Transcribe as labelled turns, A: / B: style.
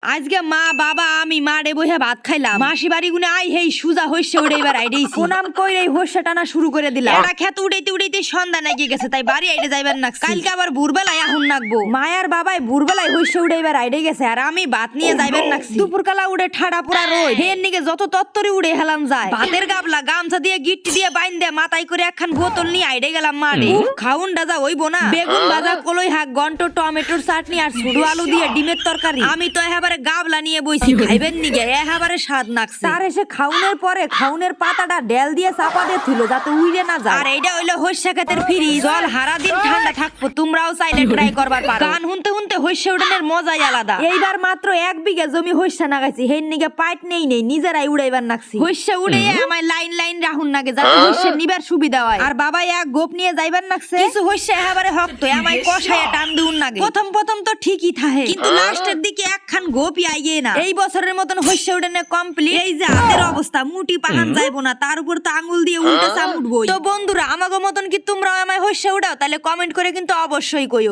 A: আজকে মা বাবা আমি মাড়ে বইয়া ভাত খাইলাম। মাসি বাড়ি গুনে আই হেই সুজা হইছে উড়াইবার আইডেইছি। প্রণাম কইরেই হইছে টানা শুরু করে দিলাম। এটা খেত উড়াইতে উড়াইতে সন্ধ্যা নাগিয়ে গেছে, তাই বাড়ি আইডে যাইবার নাকছি। কালকে আবার ভোরবেলায় আহুন নাকবো। মায়ার বাবাই ভোরবেলায় হইছে উড়াইবার আইডে গেছে, আর আমি ভাত নিয়ে যাইবার নাকছি। দুপুরকালা উড়ে ঠাড়া পুরা রই হের নিকে যত তত্তরি উড়ে হেলাম যায়। ভাতের গাবলা গামছা দিয়ে গিট্টি দিয়ে বাইন দিয়ে মাথায় করে একখান বোতল নিয়ে আইডে গেলাম মাড়ে। খাউন ডাজা হইবো না। বেগুন ভাজা, কলই শাক, গন্টো, টমেটোর চাটনি আর শুধু আলু দিয়ে ডিমের তরকারি। আমি তো এবারে গাবলা নিয়ে বইছি খাইবেন নিগে, এবারে স্বাদ নাকছে। তার এসে খাউনের পরে খাউনের পাতাটা ডেল দিয়ে চাপা দিয়ে থুলো যাতে উইরে না যায়। আর এইটা হইলো হইসা ক্ষেতের ফ্রিজ, জল হারা দিন ঠান্ডা থাকবো। তোমরাও চাইলে ট্রাই করবার পারো। গান শুনতে শুনতে হইসা উড়ানের মজাই আলাদা। এইবার মাত্র 1 বিঘা জমি হইসা নাগাইছি, হেন নিগে পাইট নেই নিজেরাই উড়াইবার নাকছি। হইসা উড়ে আমায় লাইন লাইন রাহুন নাগে যাতে হইসা নিবার সুবিধা হয়। আর বাবা এক গোপ নিয়ে যাইবার নাকছে। কিছু হইসা এবারে হক্ত আমায় কষায়া টান দিউন নাগে। প্রথম তো ঠিকই থাকে, কিন্তু লাস্টের দিকে একখান গোপই আইয়ে না। এই বছরের মতন হইসা উড়ানে কমপ্লিট। এই যে হাতের অবস্থা, মুটি পাহান যাইবো না, তার উপর তো আঙুল দিয়ে উল্টা চাপ উঠবই। তো বন্ধুরা, আমাগো মতন কি তোমরাও আমায় হইসা উড়াও? তাহলে কমেন্ট করে কিন্তু অবশ্যই কইও।